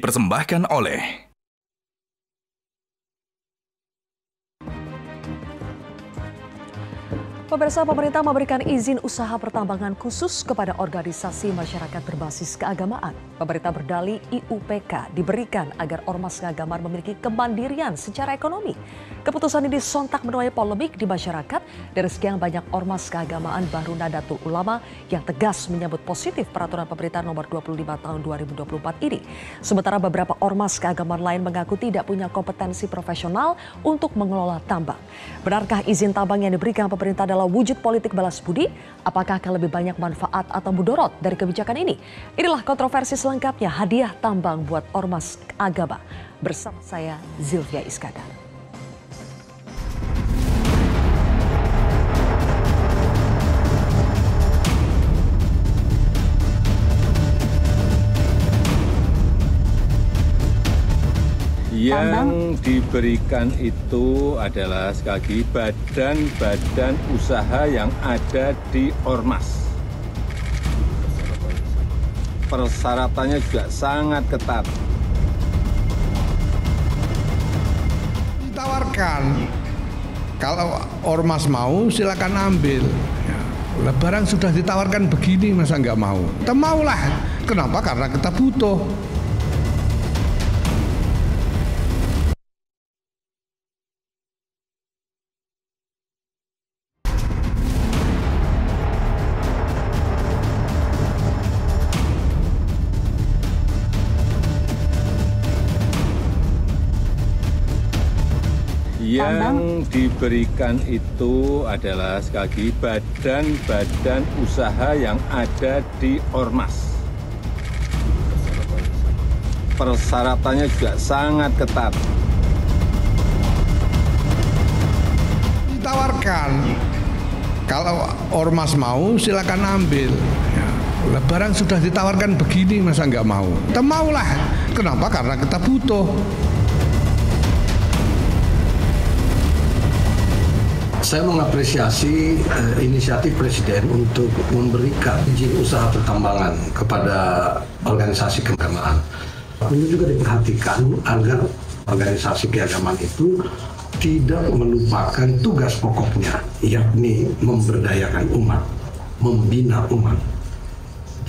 dipersembahkan oleh Pemirsa, pemerintah memberikan izin usaha pertambangan khusus kepada organisasi masyarakat berbasis keagamaan. Pemerintah berdalih IUPK diberikan agar ormas keagamaan memiliki kemandirian secara ekonomi. Keputusan ini sontak menuai polemik di masyarakat dari sekian banyak ormas keagamaan baru Nadatul Ulama yang tegas menyambut positif peraturan pemerintah nomor 25 tahun 2024 ini. Sementara beberapa ormas keagamaan lain mengaku tidak punya kompetensi profesional untuk mengelola tambang. Benarkah izin tambang yang diberikan pemerintah adalah wujud politik balas budi? Apakah akan lebih banyak manfaat atau mudorot dari kebijakan ini? Inilah kontroversi selengkapnya hadiah tambang buat ormas agama. Bersama saya Zilvia Iskandar. Yang diberikan itu adalah sekali lagi badan-badan usaha yang ada di ormas. Persyaratannya juga sangat ketat. Ditawarkan, kalau ormas mau silakan ambil. Ya, barang sudah ditawarkan begini masa nggak mau? Kita maulah. Kenapa? Karena kita butuh. Yang diberikan itu adalah sekali lagi badan-badan usaha yang ada di ormas. Persyaratannya juga sangat ketat. Ditawarkan, kalau ormas mau silakan ambil. Ya, barang sudah ditawarkan begini masa nggak mau? Kita maulah. Kenapa? Karena kita butuh. Saya mengapresiasi inisiatif Presiden untuk memberikan izin usaha pertambangan kepada organisasi keagamaan. Perlu juga diperhatikan agar organisasi keagamaan itu tidak melupakan tugas pokoknya, yakni memberdayakan umat, membina umat.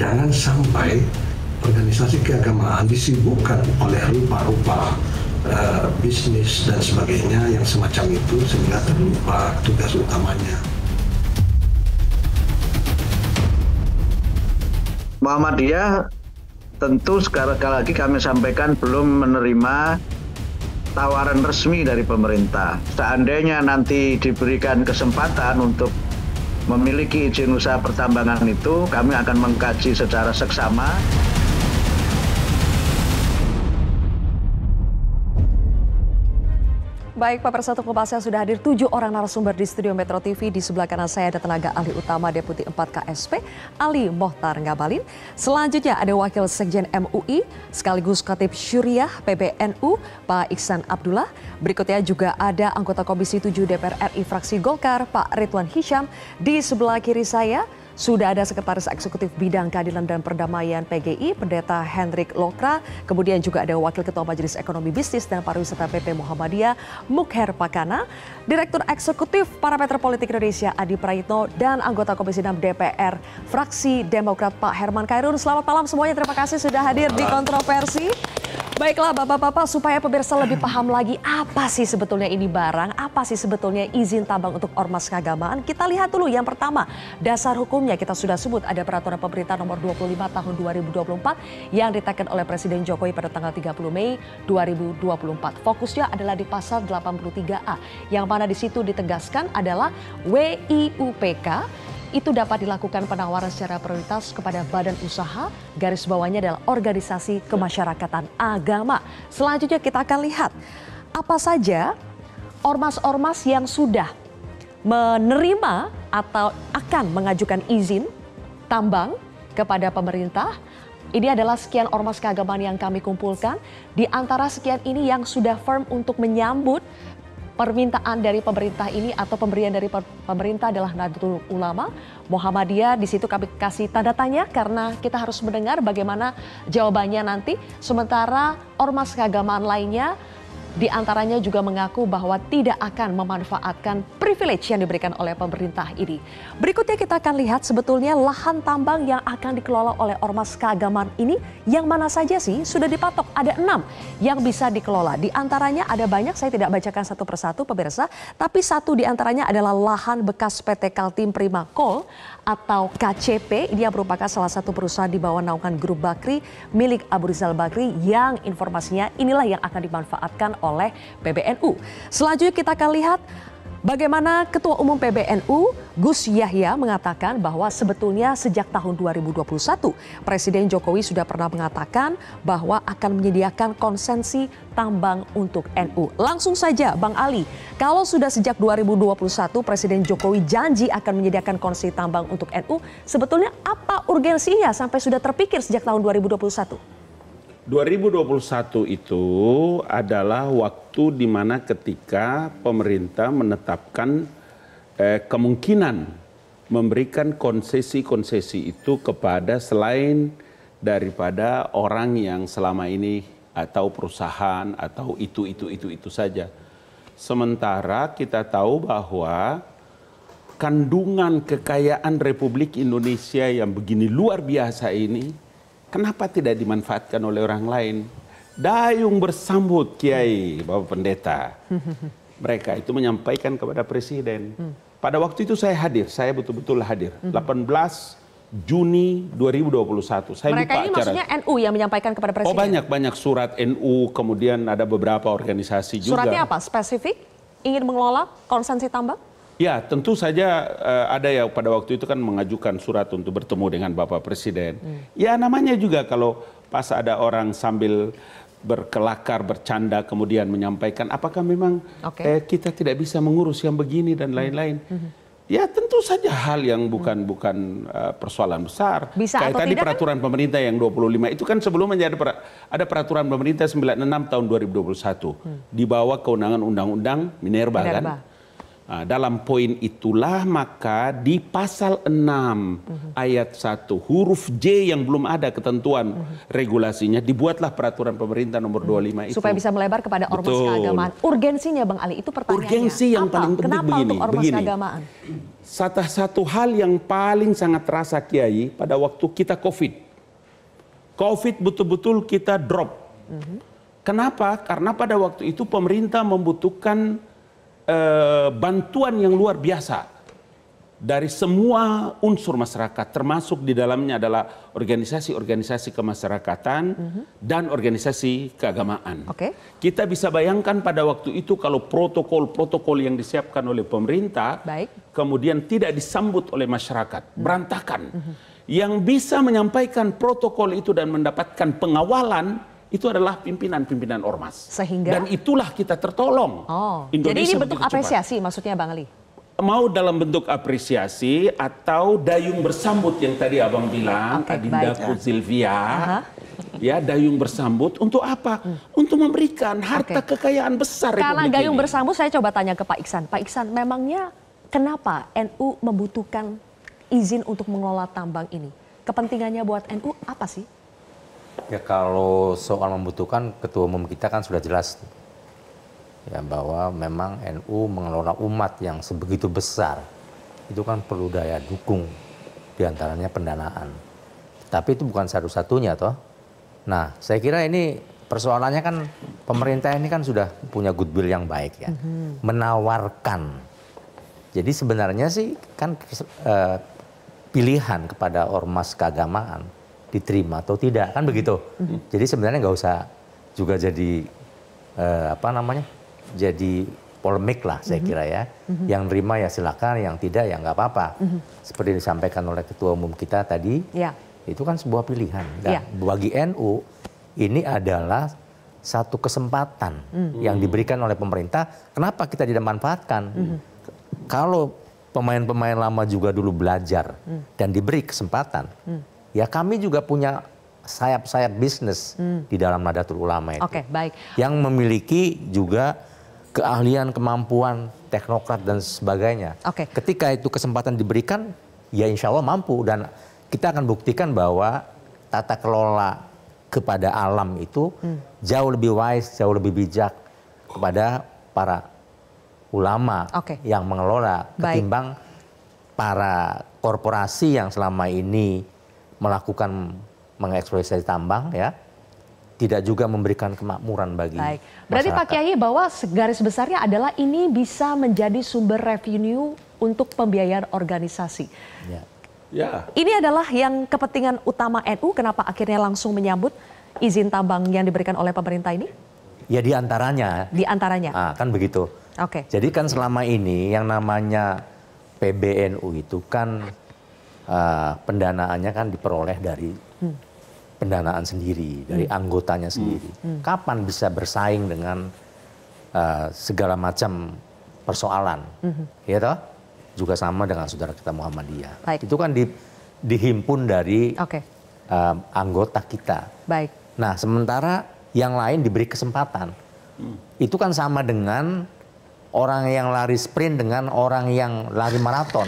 Jangan sampai organisasi keagamaan disibukkan oleh rupa-rupa bisnis dan sebagainya yang semacam itu sehingga terlupa tugas utamanya. Muhammadiyah tentu sekali lagi kami sampaikan belum menerima tawaran resmi dari pemerintah. Seandainya nanti diberikan kesempatan untuk memiliki izin usaha pertambangan itu, kami akan mengkaji secara seksama. Baik, Pak Persatu Pembahasnya sudah hadir 7 orang narasumber di studio Metro TV. Di sebelah kanan saya ada tenaga ahli utama Deputi 4 KSP, Ali Mohtar Ngabalin. Selanjutnya ada Wakil Sekjen MUI, sekaligus Khatib Syuriah PBNU, Pak Iksan Abdullah. Berikutnya juga ada anggota Komisi 7 DPR RI Fraksi Golkar, Pak Ridwan Hisyam. Di sebelah kiri saya sudah ada Sekretaris Eksekutif Bidang Keadilan dan Perdamaian PGI, Pendeta Hendrik Lokra. Kemudian juga ada Wakil Ketua Majelis Ekonomi Bisnis dan Pariwisata PP Muhammadiyah, Mukher Pakana. Direktur Eksekutif Parameter Politik Indonesia, Adi Prayitno. Dan anggota Komisi 6 DPR Fraksi Demokrat, Pak Herman Khairun. Selamat malam semuanya, terima kasih sudah hadir di Kontroversi. Baiklah Bapak-Bapak, supaya pemirsa lebih paham lagi apa sih sebetulnya ini barang, apa sih sebetulnya izin tambang untuk ormas keagamaan. Kita lihat dulu yang pertama, dasar hukumnya kita sudah sebut ada peraturan pemerintah nomor 25 tahun 2024 yang ditekan oleh Presiden Jokowi pada tanggal 30 Mei 2024. Fokusnya adalah di pasal 83A yang mana di situ ditegaskan adalah WIUPK itu dapat dilakukan penawaran secara prioritas kepada badan usaha, garis bawahnya adalah organisasi kemasyarakatan agama. Selanjutnya kita akan lihat apa saja ormas-ormas yang sudah menerima atau akan mengajukan izin tambang kepada pemerintah. Ini adalah sekian ormas keagamaan yang kami kumpulkan. Di antara sekian ini yang sudah firm untuk menyambut permintaan dari pemerintah ini atau pemberian dari pemerintah adalah Nahdlatul Ulama, Muhammadiyah. Di situ kami kasih tanda tanya karena kita harus mendengar bagaimana jawabannya nanti. Sementara ormas keagamaan lainnya di antaranya juga mengaku bahwa tidak akan memanfaatkan privilege yang diberikan oleh pemerintah ini. Berikutnya kita akan lihat sebetulnya lahan tambang yang akan dikelola oleh ormas keagamaan ini yang mana saja sih sudah dipatok. Ada 6 yang bisa dikelola. Di antaranya ada banyak, saya tidak bacakan satu persatu pemirsa, tapi satu di antaranya adalah lahan bekas PT Kaltim Prima Coal atau KCP. Dia merupakan salah satu perusahaan di bawah naungan Grup Bakri milik Abu Rizal Bakri yang informasinya inilah yang akan dimanfaatkan oleh PBNU. Selanjutnya kita akan lihat bagaimana Ketua Umum PBNU Gus Yahya mengatakan bahwa sebetulnya sejak tahun 2021 Presiden Jokowi sudah pernah mengatakan bahwa akan menyediakan konsesi tambang untuk NU. Langsung saja Bang Ali, kalau sudah sejak 2021 Presiden Jokowi janji akan menyediakan konsesi tambang untuk NU, sebetulnya apa urgensinya sampai sudah terpikir sejak tahun 2021? 2021 itu adalah waktu di mana ketika pemerintah menetapkan kemungkinan memberikan konsesi-konsesi itu kepada selain daripada orang yang selama ini atau perusahaan atau itu saja. Sementara kita tahu bahwa kandungan kekayaan Republik Indonesia yang begini luar biasa ini, kenapa tidak dimanfaatkan oleh orang lain? Dayung bersambut Kiai, Bapak Pendeta. Mereka itu menyampaikan kepada Presiden. Pada waktu itu saya hadir, saya betul-betul hadir. 18 Juni 2021. Saya mereka ini maksudnya NU yang menyampaikan kepada Presiden? Oh banyak surat NU, kemudian ada beberapa organisasi juga. Suratnya apa? Spesifik? Ingin mengelola konsesi tambang? Ya tentu saja ada ya pada waktu itu kan mengajukan surat untuk bertemu dengan Bapak Presiden. Ya namanya juga kalau pas ada orang sambil berkelakar, bercanda kemudian menyampaikan apakah memang kita tidak bisa mengurus yang begini dan lain-lain. Ya tentu saja hal yang bukan persoalan besar. Bisa kayak atau tadi tidak peraturan pemerintah yang 25 itu kan sebelumnya ada peraturan pemerintah 96 tahun 2021 di bawah kewenangan Undang-Undang Minerba kan. Nah, dalam poin itulah maka di pasal 6 ayat 1 huruf J yang belum ada ketentuan regulasinya dibuatlah peraturan pemerintah nomor 25 itu. Supaya bisa melebar kepada ormas keagamaan. Urgensinya Bang Ali itu pertanyaannya. Urgensi yang paling penting Kenapa begini. untuk ormas keagamaan? Satu hal yang paling sangat terasa Kiai pada waktu kita COVID. COVID betul-betul kita drop. Kenapa? Karena pada waktu itu pemerintah membutuhkan bantuan yang luar biasa dari semua unsur masyarakat, termasuk di dalamnya adalah organisasi-organisasi kemasyarakatan dan organisasi keagamaan. Kita bisa bayangkan pada waktu itu kalau protokol-protokol yang disiapkan oleh pemerintah kemudian tidak disambut oleh masyarakat, berantakan. Yang bisa menyampaikan protokol itu dan mendapatkan pengawalan itu adalah pimpinan-pimpinan ormas. Sehingga? Dan itulah kita tertolong. Jadi ini bentuk apresiasi maksudnya Bang Ali? Mau dalam bentuk apresiasi atau dayung bersambut yang tadi Abang bilang, Adindaku Silvia. Ya, dayung bersambut untuk apa? Untuk memberikan harta kekayaan besar Republik ini. Karena dayung bersambut saya coba tanya ke Pak Iksan. Pak Iksan, memangnya kenapa NU membutuhkan izin untuk mengelola tambang ini? Kepentingannya buat NU apa sih? Ya kalau soal membutuhkan, Ketua Umum kita kan sudah jelas ya bahwa memang NU mengelola umat yang sebegitu besar itu kan perlu daya dukung, diantaranya pendanaan. Tapi itu bukan satu-satunya toh. Nah saya kira ini persoalannya kan pemerintah ini kan sudah punya goodwill yang baik ya, menawarkan. Jadi sebenarnya sih kan pilihan kepada ormas keagamaan diterima atau tidak kan begitu. Jadi sebenarnya nggak usah juga jadi jadi polemik lah saya kira ya. Yang nerima ya silakan, yang tidak ya nggak apa-apa. Seperti disampaikan oleh Ketua Umum kita tadi, itu kan sebuah pilihan. Dan bagi NU ini adalah satu kesempatan yang diberikan oleh pemerintah. Kenapa kita tidak manfaatkan? Kalau pemain-pemain lama juga dulu belajar dan diberi kesempatan. Ya kami juga punya sayap-sayap bisnis di dalam Nahdlatul Ulama itu. Baik. Yang memiliki juga keahlian, kemampuan, teknokrat dan sebagainya. Oke. Ketika itu kesempatan diberikan, ya insya Allah mampu. Dan kita akan buktikan bahwa tata kelola kepada alam itu jauh lebih wise, jauh lebih bijak kepada para ulama yang mengelola ketimbang para korporasi yang selama ini melakukan mengeksploitasi tambang, ya, tidak juga memberikan kemakmuran bagi Berarti masyarakat. Pak Kiai bahwa garis besarnya adalah ini bisa menjadi sumber revenue untuk pembiayaan organisasi. Ya. Ini adalah yang kepentingan utama NU, kenapa akhirnya langsung menyambut izin tambang yang diberikan oleh pemerintah ini? Ya diantaranya. Diantaranya. Kan begitu. Oke. Jadi kan selama ini yang namanya PBNU itu kan pendanaannya kan diperoleh dari pendanaan sendiri, dari anggotanya sendiri. Kapan bisa bersaing dengan segala macam persoalan, ya toh? Juga sama dengan saudara kita Muhammadiyah. Baik. Itu kan dihimpun dari anggota kita. Baik. Nah, sementara yang lain diberi kesempatan. Itu kan sama dengan orang yang lari sprint dengan orang yang lari maraton.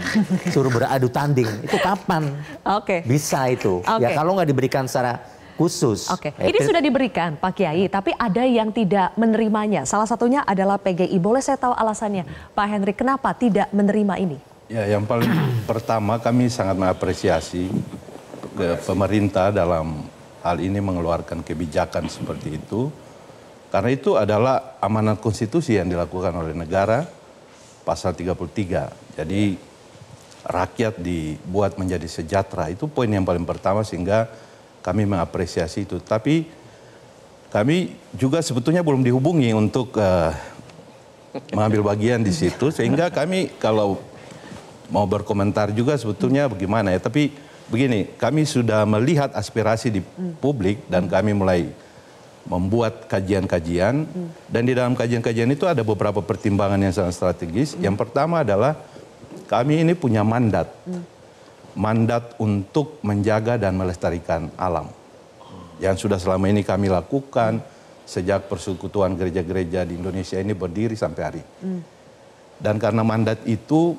Suruh beradu tanding. Itu kapan bisa itu? Ya kalau nggak diberikan secara khusus. Ini sudah diberikan Pak Kiai, tapi ada yang tidak menerimanya. Salah satunya adalah PGI. Boleh saya tahu alasannya, Pak Henry, kenapa tidak menerima ini? Ya, yang paling pertama kami sangat mengapresiasi pemerintah dalam hal ini mengeluarkan kebijakan seperti itu. Karena itu adalah amanat konstitusi yang dilakukan oleh negara, pasal 33. Jadi rakyat dibuat menjadi sejahtera, itu poin yang paling pertama sehingga kami mengapresiasi itu. Tapi kami juga sebetulnya belum dihubungi untuk mengambil bagian di situ, sehingga kami kalau mau berkomentar juga sebetulnya bagaimana ya. Tapi begini, kami sudah melihat aspirasi di publik dan kami mulai membuat kajian-kajian, dan di dalam kajian-kajian itu ada beberapa pertimbangan yang sangat strategis. Yang pertama adalah kami ini punya mandat untuk menjaga dan melestarikan alam yang sudah selama ini kami lakukan sejak persekutuan gereja-gereja di Indonesia ini berdiri sampai hari. Dan karena mandat itu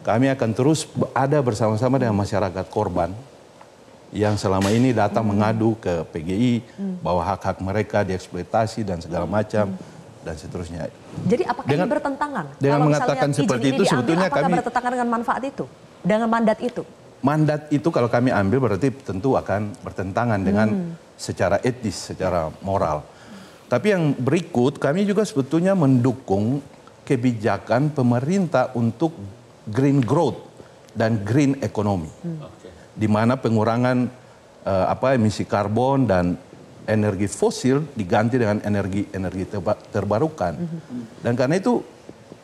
kami akan terus ada bersama-sama dengan masyarakat korban yang selama ini datang mengadu ke PGI bahwa hak-hak mereka dieksploitasi dan segala macam dan seterusnya. Jadi apakah ini bertentangan? Dengan Kalau mengatakan seperti itu sebetulnya apakah kami bertentangan dengan manfaat itu? Dengan mandat itu? Mandat itu kalau kami ambil berarti tentu akan bertentangan dengan secara etis, secara moral. Tapi yang berikut kami juga sebetulnya mendukung kebijakan pemerintah untuk green growth dan green economy. Di mana pengurangan emisi karbon dan energi fosil diganti dengan energi terbarukan. Dan karena itu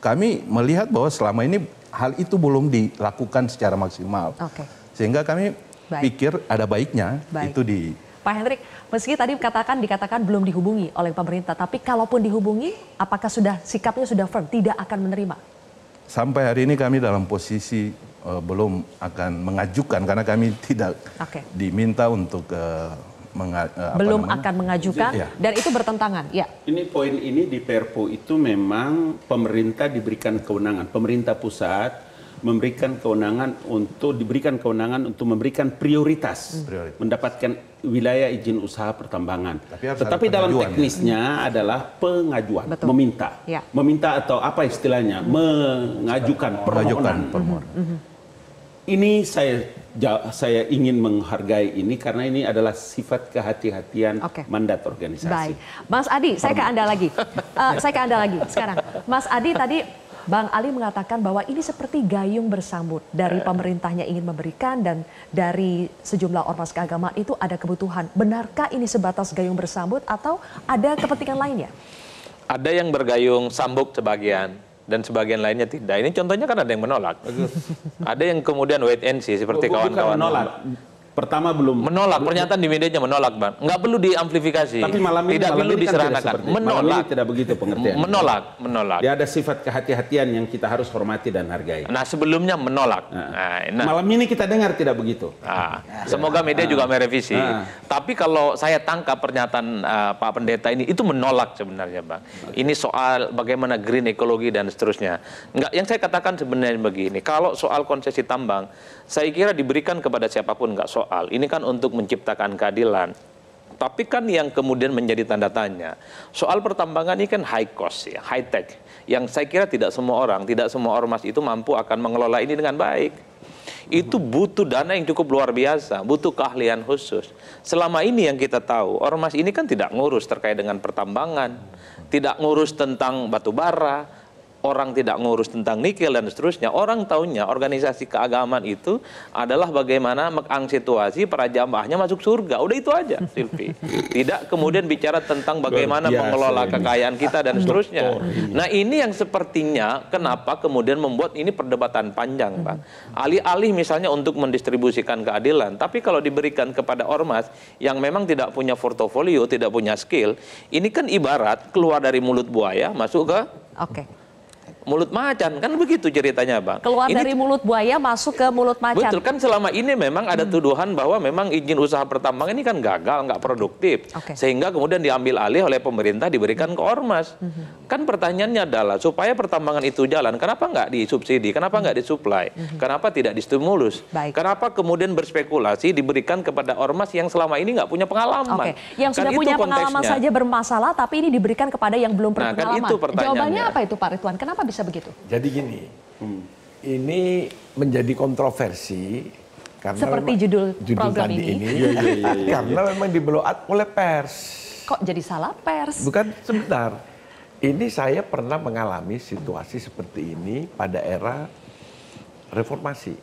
kami melihat bahwa selama ini hal itu belum dilakukan secara maksimal. Sehingga kami pikir ada baiknya itu di... Pak Hendrik, meski tadi dikatakan belum dihubungi oleh pemerintah, tapi kalaupun dihubungi, apakah sikapnya sudah firm, tidak akan menerima? Sampai hari ini kami dalam posisi belum akan mengajukan karena kami tidak diminta untuk belum akan mengajukan dan itu bertentangan. Ya. Ini poin ini di Perpu itu memang pemerintah diberikan kewenangan, pemerintah pusat diberikan kewenangan untuk memberikan prioritas. Mendapatkan wilayah izin usaha pertambangan. Tetapi dalam teknisnya adalah pengajuan, meminta atau apa istilahnya, mengajukan permohonan. Ini saya ingin menghargai ini karena ini adalah sifat kehati-hatian mandat organisasi. Baik, Mas Adi, saya ke Anda lagi. Sekarang. Mas Adi tadi Bang Ali mengatakan bahwa ini seperti gayung bersambut dari pemerintahnya ingin memberikan dan dari sejumlah ormas keagamaan itu ada kebutuhan. Benarkah ini sebatas gayung bersambut atau ada kepentingan lainnya? Ada yang bergayung sambut sebagian dan sebagian lainnya tidak. Ini contohnya kan ada yang menolak. Ada yang kemudian wait and see seperti kawan-kawan. Pertama belum menolak, pernyataan di medianya menolak, Bang. Nggak perlu diamplifikasi. Tapi malam ini tidak perlu kan diserahkan. Malam ini tidak begitu pengertian. Menolak. Dia ada sifat kehati-hatian yang kita harus hormati dan hargai. Nah, sebelumnya menolak. Malam ini kita dengar tidak begitu. Semoga media juga merevisi. Tapi kalau saya tangkap pernyataan Pak Pendeta ini, itu menolak sebenarnya, Bang. Ini soal bagaimana green ekologi dan seterusnya. Enggak, yang saya katakan sebenarnya begini, kalau soal konsesi tambang, saya kira diberikan kepada siapapun nggak soal. Ini kan untuk menciptakan keadilan. Tapi kan yang kemudian menjadi tanda tanya, soal pertambangan ini kan high cost ya, high tech. Yang saya kira tidak semua orang, tidak semua ormas itu mampu akan mengelola ini dengan baik. Itu butuh dana yang cukup luar biasa, butuh keahlian khusus. Selama ini yang kita tahu, ormas ini kan tidak ngurus terkait dengan pertambangan, tidak ngurus tentang batu bara, orang tidak ngurus tentang nikel dan seterusnya. Orang tahunya organisasi keagamaan itu adalah bagaimana mengangsituasi para jamaahnya masuk surga. Udah itu aja, Silvi. Tidak kemudian bicara tentang bagaimana mengelola kekayaan kita dan seterusnya. Nah, ini yang sepertinya kenapa kemudian membuat ini perdebatan panjang, Bang. Alih-alih misalnya untuk mendistribusikan keadilan, tapi kalau diberikan kepada ormas yang memang tidak punya portofolio, tidak punya skill, ini kan ibarat keluar dari mulut buaya masuk ke mulut macan, kan begitu ceritanya, Bang. Keluar dari mulut buaya masuk ke mulut macan. Betul, kan selama ini memang ada tuduhan bahwa memang izin usaha pertambangan ini kan gagal, nggak produktif. Sehingga kemudian diambil alih oleh pemerintah, diberikan ke ormas. Kan pertanyaannya adalah, supaya pertambangan itu jalan, kenapa nggak disubsidi, kenapa nggak disuplai, kenapa tidak distimulus, kenapa kemudian berspekulasi diberikan kepada ormas yang selama ini nggak punya pengalaman. Yang sudah punya pengalaman saja bermasalah, tapi ini diberikan kepada yang belum berpengalaman. Kan itu pertanyaannya. Jawabannya apa itu, Pak Ridwan? Kenapa bisa begitu? Jadi gini, ini menjadi kontroversi karena seperti judul program tadi ini. Karena memang di-blow up oleh pers. Kok jadi salah pers? Bukan, sebentar. Ini saya pernah mengalami situasi seperti ini pada era reformasi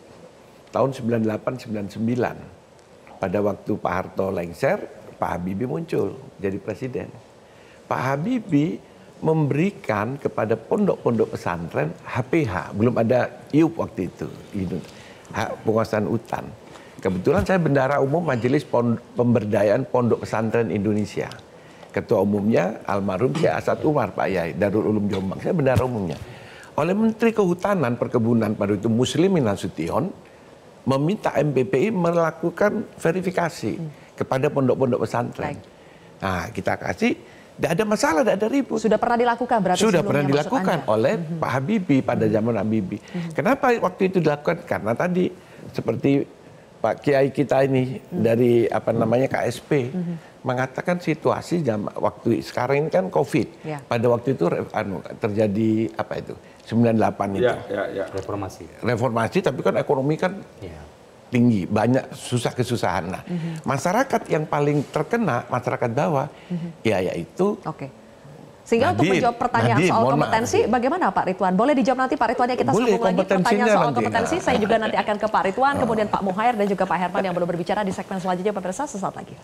tahun 98-99. Pada waktu Pak Harto lengser, Pak Habibie muncul jadi presiden. Pak Habibie memberikan kepada pondok-pondok pesantren HPH, belum ada IUP waktu itu, hak penguasaan hutan. Kebetulan saya bendahara umum Majelis Pemberdayaan Pondok Pesantren Indonesia. Ketua umumnya almarhum Syekh Asad Umar, Pak Yai, Darul Ulum Jombang. Saya bendahara umumnya. Oleh Menteri Kehutanan Perkebunan pada itu Muslimin Nasution meminta MPPI melakukan verifikasi kepada pondok-pondok pesantren. Nah, kita kasih. Tidak ada masalah, tidak ada ribut. Sudah pernah dilakukan berarti sudah pernah dilakukan oleh Pak Habibie pada zaman Habibie. Kenapa waktu itu dilakukan? Karena tadi seperti Pak Kiai kita ini dari KSP mengatakan situasi waktu sekarang ini kan COVID. Pada waktu itu terjadi 98 itu. Reformasi, tapi kan ekonomi kan tinggi, banyak kesusahan. Nah, masyarakat yang paling terkena, masyarakat bawah, yaitu Sehingga untuk menjawab pertanyaan soal kompetensi, bagaimana Pak Ridwan? Boleh dijawab nanti Pak Ridwan, kita sambung lagi pertanyaan soal kompetensi. Saya juga nanti akan ke Pak Ridwan, kemudian Pak Muhair dan juga Pak Herman yang belum berbicara di segmen selanjutnya, pemirsa, sesaat lagi.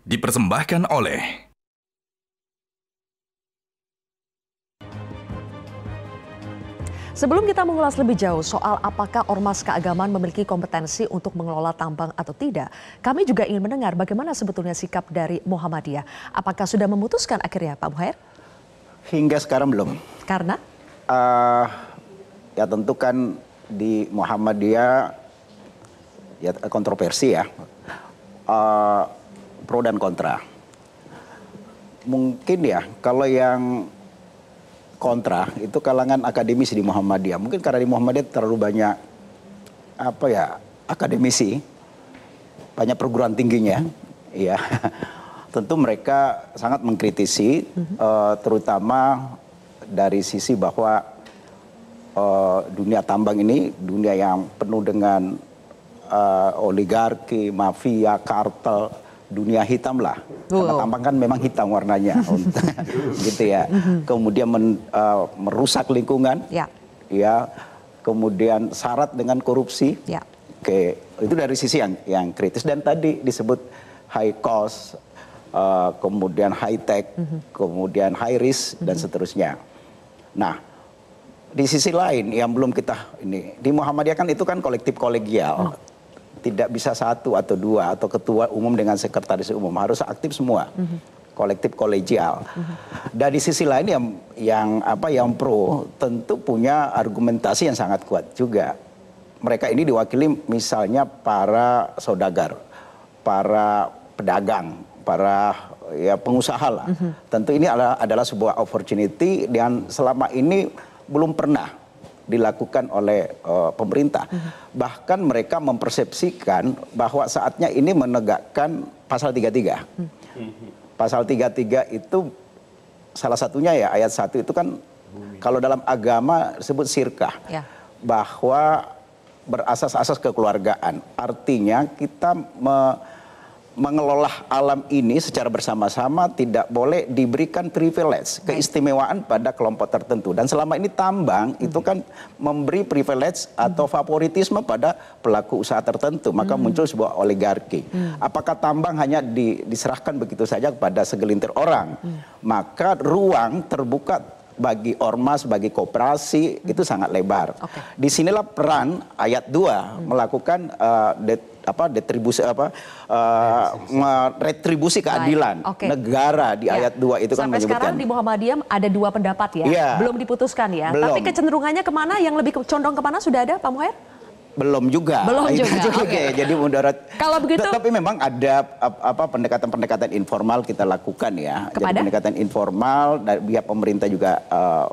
Dipersembahkan oleh Sebelum kita mengulas lebih jauh soal apakah ormas keagamaan memiliki kompetensi untuk mengelola tambang atau tidak, kami juga ingin mendengar bagaimana sebetulnya sikap dari Muhammadiyah. Apakah sudah memutuskan akhirnya, Pak Muhair? Hingga sekarang belum. Karena? Ya tentu kan di Muhammadiyah ya kontroversi ya. Pro dan kontra. Mungkin ya kalau yang kontra itu kalangan akademisi di Muhammadiyah. Mungkin karena di Muhammadiyah terlalu banyak akademisi, banyak perguruan tingginya, ya. Tentu mereka sangat mengkritisi, terutama dari sisi bahwa dunia tambang ini dunia yang penuh dengan oligarki, mafia, kartel. Dunia hitam lah, karena tambang kan memang hitam warnanya, gitu ya. Kemudian merusak lingkungan, ya. Kemudian syarat dengan korupsi, Oke, itu dari sisi yang kritis. Dan tadi disebut high cost, kemudian high tech, kemudian high risk, dan seterusnya. Nah, di sisi lain yang belum kita ini, di Muhammadiyah kan itu kan kolektif kolegial. Tidak bisa satu atau dua, atau ketua umum dengan sekretaris umum, harus aktif semua. Kolektif kolegial. Dan di sisi lain yang pro tentu punya argumentasi yang sangat kuat juga. Mereka ini diwakili misalnya para saudagar, para pedagang, para pengusaha lah. Tentu ini adalah sebuah opportunity dan selama ini belum pernah dilakukan oleh pemerintah. Bahkan mereka mempersepsikan bahwa saatnya ini menegakkan pasal 33. Pasal 33 itu salah satunya ya ayat 1 itu kan kalau dalam agama disebut sirkah. Bahwa berasas-asas kekeluargaan. Artinya kita mengelola alam ini secara bersama-sama, tidak boleh diberikan privilege, keistimewaan pada kelompok tertentu. Dan selama ini tambang itu kan memberi privilege atau favoritisme pada pelaku usaha tertentu, maka muncul sebuah oligarki. Apakah tambang hanya diserahkan begitu saja kepada segelintir orang? Maka ruang terbuka bagi ormas, bagi koperasi itu sangat lebar. Disinilah peran ayat 2 melakukan retribusi keadilan negara di ayat 2 itu kan menyebutkan. Sampai sekarang di Muhammadiyah ada 2 pendapat ya, belum diputuskan ya. Tapi kecenderungannya kemana, yang lebih condong kemana sudah ada Pak Muhair? Belum juga. Belum juga. Oke, jadi mudarat. Kalau begitu, tapi memang ada pendekatan-pendekatan informal kita lakukan ya. Kepada? Jadi pendekatan informal dari pihak pemerintah juga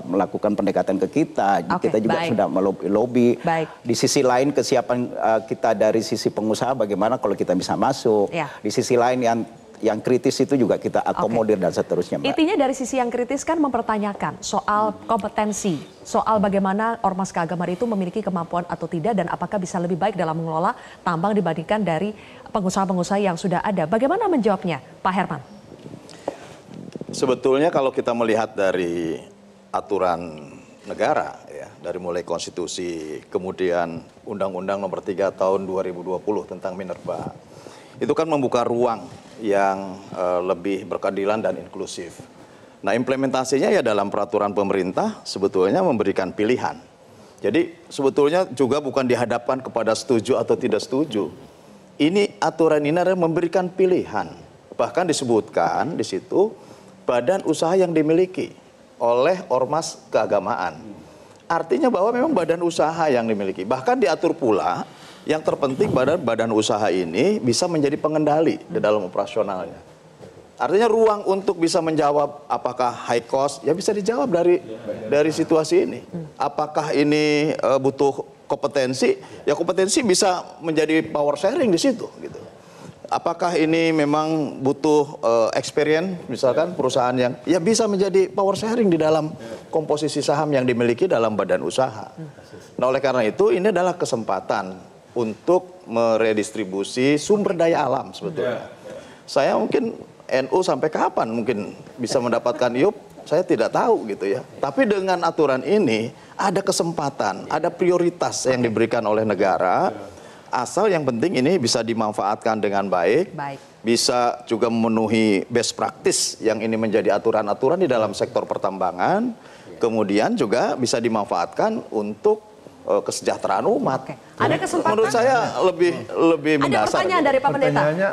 melakukan pendekatan ke kita. Kita juga sudah melobi. Di sisi lain kesiapan kita dari sisi pengusaha bagaimana kalau kita bisa masuk. Di sisi lain yang kritis itu juga kita akomodir dan seterusnya, Mbak. Intinya dari sisi yang kritis kan mempertanyakan soal kompetensi, soal bagaimana ormas keagamaan itu memiliki kemampuan atau tidak, dan apakah bisa lebih baik dalam mengelola tambang dibandingkan dari pengusaha-pengusaha yang sudah ada. Bagaimana menjawabnya, Pak Herman? Sebetulnya kalau kita melihat dari aturan negara, ya, dari mulai konstitusi, kemudian Undang-Undang Nomor 3 Tahun 2020 tentang Minerba, itu kan membuka ruang yang lebih berkeadilan dan inklusif. Nah, implementasinya ya dalam peraturan pemerintah sebetulnya memberikan pilihan. Jadi sebetulnya juga bukan dihadapkan kepada setuju atau tidak setuju. Ini aturan ini adalah memberikan pilihan. Bahkan disebutkan di situ badan usaha yang dimiliki oleh ormas keagamaan. Artinya bahwa memang badan usaha yang dimiliki. Bahkan diatur pula yang terpenting badan usaha ini bisa menjadi pengendali di dalam operasionalnya. Artinya ruang untuk bisa menjawab apakah high cost, ya bisa dijawab dari situasi ini. Apakah ini butuh kompetensi, ya kompetensi bisa menjadi power sharing di situ. Gitu. Apakah ini memang butuh experience, misalkan perusahaan yang ya bisa menjadi power sharing di dalam komposisi saham yang dimiliki dalam badan usaha. Nah, oleh karena itu ini adalah kesempatan untuk meredistribusi sumber daya alam sebetulnya. Saya mungkin NU sampai kapan mungkin bisa mendapatkan IUP, saya tidak tahu gitu ya. Tapi dengan aturan ini ada kesempatan, ada prioritas yang diberikan oleh negara, asal yang penting ini bisa dimanfaatkan dengan baik. Bisa juga memenuhi best practice yang ini menjadi aturan-aturan di dalam sektor pertambangan, kemudian juga bisa dimanfaatkan untuk kesejahteraan umat. Ada kesempatan. Menurut saya lebih mendasar. Ada pertanyaan dari Pak Pendeta. Pertanyaannya,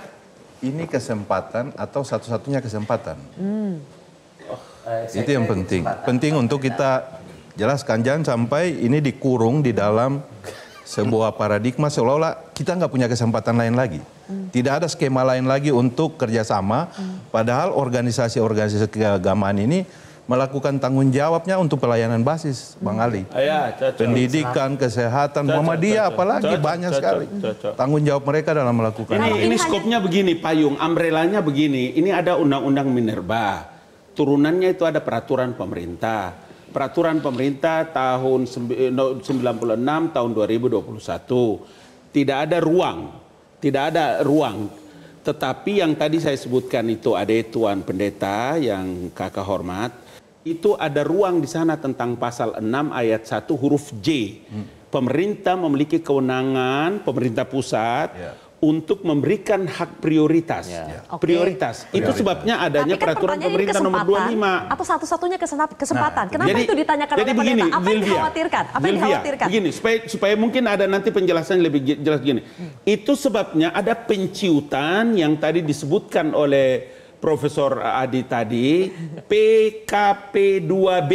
ini kesempatan atau satu-satunya kesempatan? Itu yang penting. Penting untuk kita jelaskan, jangan sampai ini dikurung di dalam sebuah paradigma seolah-olah kita nggak punya kesempatan lain lagi. Tidak ada skema lain lagi untuk kerjasama, padahal organisasi-organisasi keagamaan ini melakukan tanggung jawabnya untuk pelayanan basis, Bang Ali. Pendidikan, kesehatan, Muhammadiyah apalagi banyak sekali. Tanggung jawab mereka dalam melakukan ini skopnya begini, payung, umbrellanya begini. Ini ada Undang-Undang Minerba. Turunannya itu ada peraturan pemerintah. Peraturan pemerintah tahun 96 tahun 2021. Tidak ada ruang. Tetapi yang tadi saya sebutkan itu ada Tuan Pendeta yang kakak hormat. Itu ada ruang di sana tentang pasal 6 ayat 1 huruf J. pemerintah memiliki kewenangan, pemerintah pusat, untuk memberikan hak prioritas. Prioritas. Itu sebabnya adanya peraturan pemerintah nomor 25. Atau satu-satunya kesempatan. Kenapa Jadi, itu ditanyakan oleh begini, pendeta? Apa yang Zilvia, dikhawatirkan? Apa yang dikhawatirkan? Begini, supaya mungkin ada nanti penjelasan lebih jelas gini. Itu sebabnya ada penciutan yang tadi disebutkan oleh Profesor Adi tadi, PKP2B.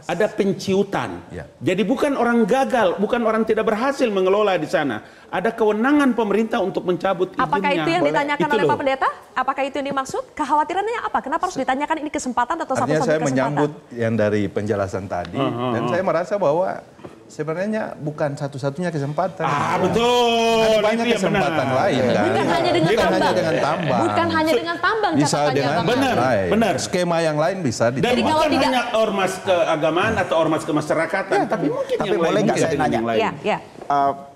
Ada penciutan. Jadi bukan orang gagal, bukan orang tidak berhasil mengelola di sana. Ada kewenangan pemerintah untuk mencabut izinnya. Apakah itu yang ditanyakan oleh Pak Pendeta? Apakah itu yang dimaksud? Kekhawatirannya apa? Kenapa harus ditanyakan ini kesempatan atau satu-satu kesempatan? Saya menyambut yang dari penjelasan tadi, dan saya merasa bahwa sebenarnya bukan satu-satunya kesempatan. Betul. Ada banyak kesempatan lain. Bukan hanya dengan tambang. Bukan hanya dengan tambang. Bisa dengan benar. Skema yang lain bisa. Dan bukan hanya ormas keagamaan atau ormas kemasyarakatan, tapi mungkin yang boleh lain. nggak saya nanya?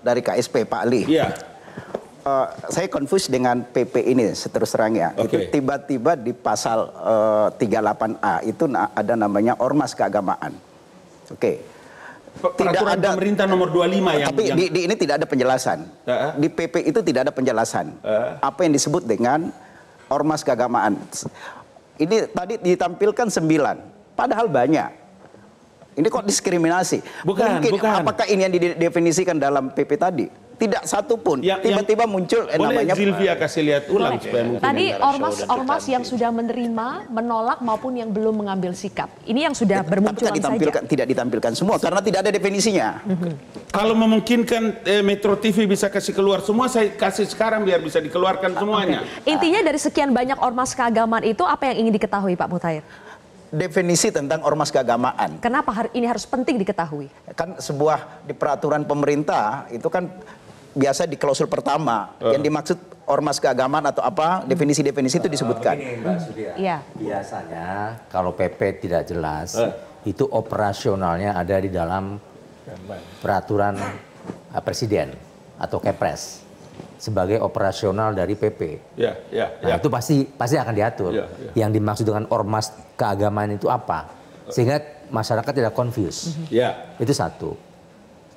Dari KSP Pak Ali. Saya confuse dengan PP ini seterus terangnya. Itu tiba-tiba di pasal 38A itu ada namanya ormas keagamaan. Peraturan pemerintah nomor 25 tapi di ini tidak ada penjelasan. Di PP itu tidak ada penjelasan. Apa yang disebut dengan ormas keagamaan. Ini tadi ditampilkan 9, padahal banyak. Ini kok diskriminasi? Bukan. Apakah ini yang didefinisikan dalam PP tadi? Tidak satu pun. Tiba-tiba muncul namanya. Boleh Zilvia kasih lihat ulang supaya mungkin. Tadi ormas yang sudah menerima, menolak maupun yang belum mengambil sikap. Ini yang sudah bermunculan saja. Tidak ditampilkan semua karena tidak ada definisinya. Kalau memungkinkan Metro TV bisa kasih keluar semua, saya kasih sekarang biar bisa dikeluarkan semuanya. Intinya dari sekian banyak ormas keagamaan itu apa yang ingin diketahui Pak Mutair? Definisi tentang ormas keagamaan. Kenapa ini harus penting diketahui? Kan sebuah di peraturan pemerintah itu kan biasa di klausul pertama yang dimaksud ormas keagamaan atau apa definisi-definisi itu disebutkan. Begini, Mbak Sudia. Biasanya kalau PP tidak jelas itu operasionalnya ada di dalam peraturan presiden atau Kepres sebagai operasional dari PP. Nah itu pasti akan diatur. Yang dimaksud dengan ormas keagamaan itu apa? Sehingga masyarakat tidak confuse. Itu satu.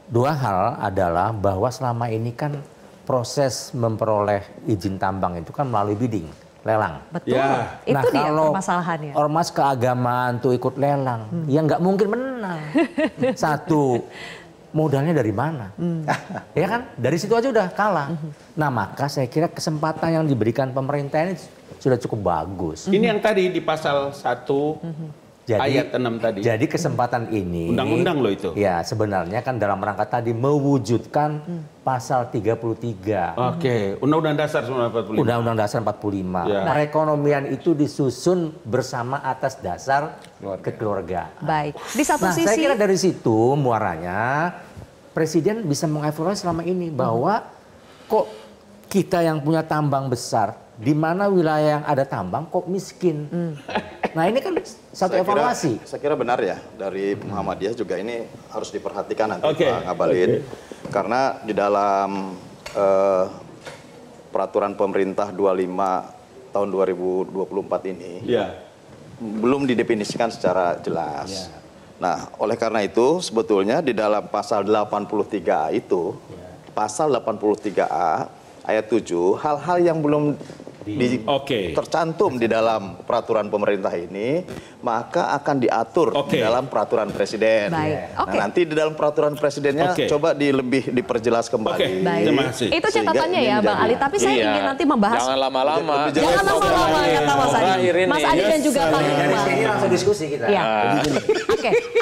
Dua hal adalah bahwa selama ini kan proses memperoleh izin tambang itu kan melalui bidding, lelang. Betul. Itu dia permasalahannya. Ormas keagamaan tuh ikut lelang, ya nggak mungkin menang. Satu, modalnya dari mana? Ya kan, dari situ aja udah kalah. Nah maka saya kira kesempatan yang diberikan pemerintah ini sudah cukup bagus. Ini yang tadi di pasal 1 ayat 6 tadi. Jadi kesempatan ini undang-undang loh itu. Ya, sebenarnya kan dalam rangka tadi mewujudkan pasal 33. Undang-undang dasar 45. Undang-undang dasar 45. Perekonomian itu disusun bersama atas dasar kekeluargaan. Baik. Di satu sisi saya kira dari situ muaranya presiden bisa mengevaluasi selama ini bahwa kok kita yang punya tambang besar, di mana wilayah yang ada tambang kok miskin. Nah ini kan satu evaluasi. Saya kira benar ya, dari Muhammadiyah juga ini harus diperhatikan nanti Pak Ngabalin. Karena di dalam peraturan pemerintah 25 tahun 2024 ini belum didefinisikan secara jelas. Nah oleh karena itu sebetulnya di dalam pasal 83A itu, pasal 83A ayat 7, hal-hal yang belum tercantum di dalam peraturan pemerintah ini, maka akan diatur di dalam peraturan presiden. Nah nanti di dalam peraturan presidennya coba lebih diperjelas kembali. Itu catatannya ya Bang Ali, tapi saya ingin nanti membahas. Jangan lama-lama. Jangan lama-lama kata Mas Adi. Mas Adi dan juga Pak Irwan. Dari sini langsung diskusi kita.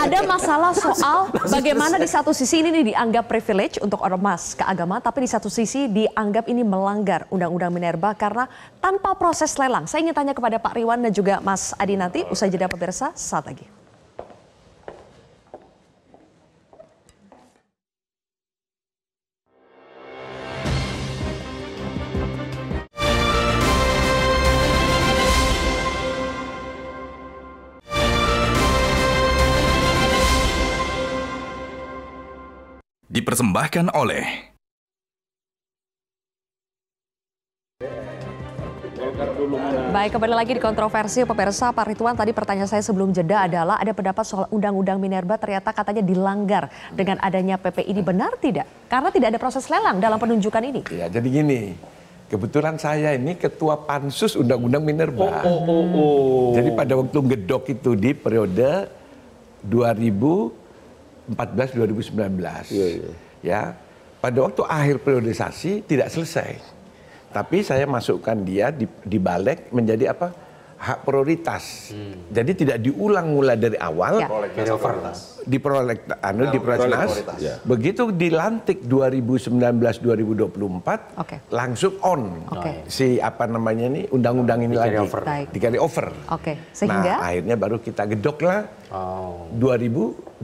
Ada masalah soal bagaimana di satu sisi ini dianggap privilege untuk ormas keagamaan, tapi di satu sisi dianggap ini melanggar Undang-Undang Minerba karena tanpa proses lelang. Saya ingin tanya kepada Pak Irwan dan juga Mas Adi nanti, usai jeda pemirsa, saat lagi. Dipersembahkan oleh Baik, kembali lagi di kontroversi pemirsa. Pak Ridwan, tadi pertanyaan saya sebelum jeda adalah ada pendapat soal Undang-Undang Minerba ternyata katanya dilanggar dengan adanya PP ini, benar tidak? Karena tidak ada proses lelang dalam penunjukan ini. Ya, jadi gini, kebetulan saya ini ketua pansus Undang-Undang Minerba. Jadi pada waktu ngedok itu di periode 2014-2019. Ya, pada waktu akhir periodisasi tidak selesai. Tapi saya masukkan dia di balik menjadi apa? Hak prioritas. Jadi tidak diulang mulai dari awal. Di prolegnas. Begitu dilantik 2019-2024 langsung on. Si apa namanya ini undang-undang ini lagi. Di carry over. Sehingga akhirnya baru kita gedoklah 2020.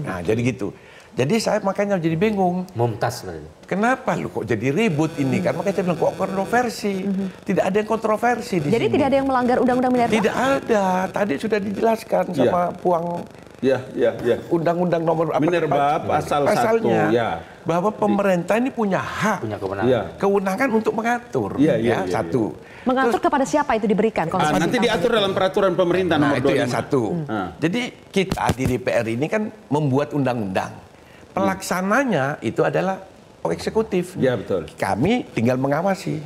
Nah, jadi gitu. Jadi saya makanya jadi bingung. Mumtaz. Kenapa lu kok jadi ribut ini? Kan makanya saya bilang kok kontroversi. Tidak ada yang kontroversi di Jadi sini. tidak ada yang melanggar Undang-Undang Minerba? Tidak ada. Tadi sudah dijelaskan sama Puang. Undang-Undang nomor Minerba pasal 1. Bahwa pemerintah ini punya hak, kewenangan untuk mengatur. Satu. Mengatur kepada siapa itu diberikan? Nanti diatur dalam peraturan pemerintah nomor 25. Itu ya satu. Jadi kita di DPR ini kan membuat undang-undang. Pelaksananya itu adalah eksekutif. Ya, betul. Kami tinggal mengawasi.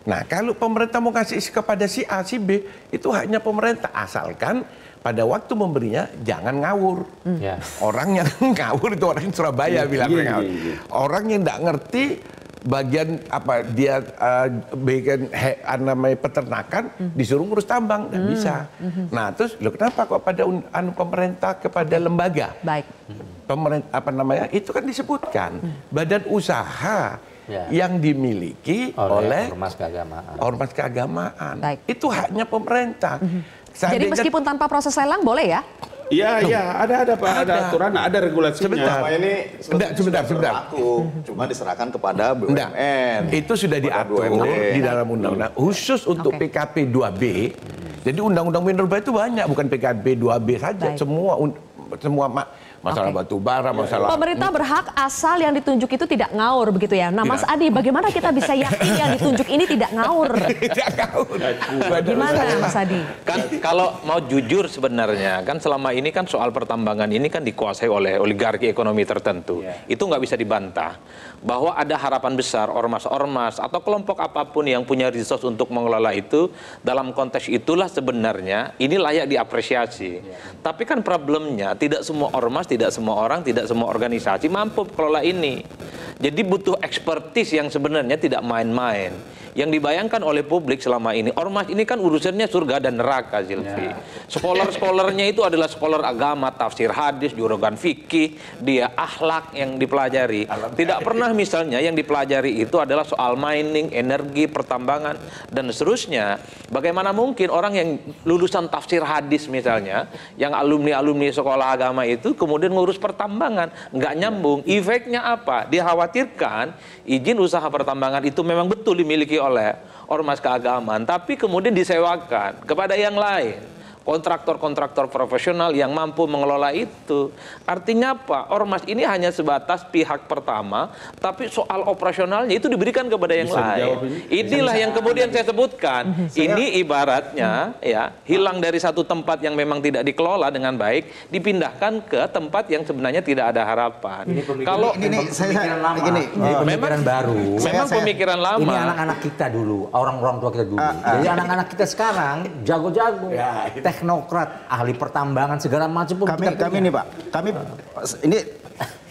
Nah, kalau pemerintah mau kasih kepada si A, si B, itu haknya pemerintah. Asalkan pada waktu memberinya jangan ngawur. Orang yang ngawur itu orang Surabaya bilangnya ngawur. Orang yang tidak ngerti bagian apa dia bagian namanya peternakan disuruh ngurus tambang, nggak bisa. Nah, terus lo kenapa kok pada pemerintah kepada lembaga? Pemerintah apa namanya? Itu kan disebutkan badan usaha yang dimiliki oleh ormas keagamaan. Itu haknya pemerintah. Jadi meskipun tanpa proses lelang boleh ya? Iya, ada Pak, ada aturan, ada regulasinya. Sebentar. Cuma diserahkan kepada BUMN. Itu sudah diatur di dalam undang-undang khusus untuk PKP 2B. Jadi undang-undang minerba itu banyak, bukan PKP 2B saja, semua masalah batu bara, masalah. Pemerintah berhak asal yang ditunjuk itu tidak ngawur begitu ya. Nah, Mas Adi, bagaimana kita bisa yakin yang ditunjuk ini tidak ngawur? Tidak ngawur. Gimana, Mas Adi? Kan kalau mau jujur sebenarnya kan selama ini kan soal pertambangan ini kan dikuasai oleh oligarki ekonomi tertentu. Itu nggak bisa dibantah bahwa ada harapan besar ormas-ormas atau kelompok apapun yang punya resource untuk mengelola itu. Dalam konteks itulah sebenarnya ini layak diapresiasi. Tapi kan problemnya tidak semua ormas, tidak semua orang, tidak semua organisasi mampu kelola ini. Jadi butuh ekspertis yang sebenarnya tidak main-main. Yang dibayangkan oleh publik selama ini, ormas ini kan urusannya surga dan neraka, Zilfi. Scholar-scholarnya itu adalah scholar agama, tafsir hadis, juragan fikih, dia akhlak yang dipelajari. Tidak pernah misalnya yang dipelajari itu adalah soal mining, energi, pertambangan, dan seterusnya. Bagaimana mungkin orang yang lulusan tafsir hadis misalnya, yang alumni-alumni sekolah agama itu kemudian ngurus pertambangan, nggak nyambung. Efeknya apa? Dikhawatirkan izin usaha pertambangan itu memang betul dimiliki oleh ormas keagamaan, tapi kemudian disewakan kepada yang lain. Kontraktor-kontraktor profesional yang mampu mengelola itu. Artinya apa? Ormas ini hanya sebatas pihak pertama, tapi soal operasionalnya itu diberikan kepada yang lain. Inilah yang kemudian saya sebutkan. Ini ibaratnya ya hilang dari satu tempat yang memang tidak dikelola dengan baik, dipindahkan ke tempat yang sebenarnya tidak ada harapan. Kalau pemikiran lama, pemikiran baru. Memang pemikiran lama. Ini anak-anak kita dulu, orang-orang tua kita dulu. Jadi anak-anak kita sekarang jago-jago. Teknokrat, ahli pertambangan segala macam pun kami ini Pak, kami ini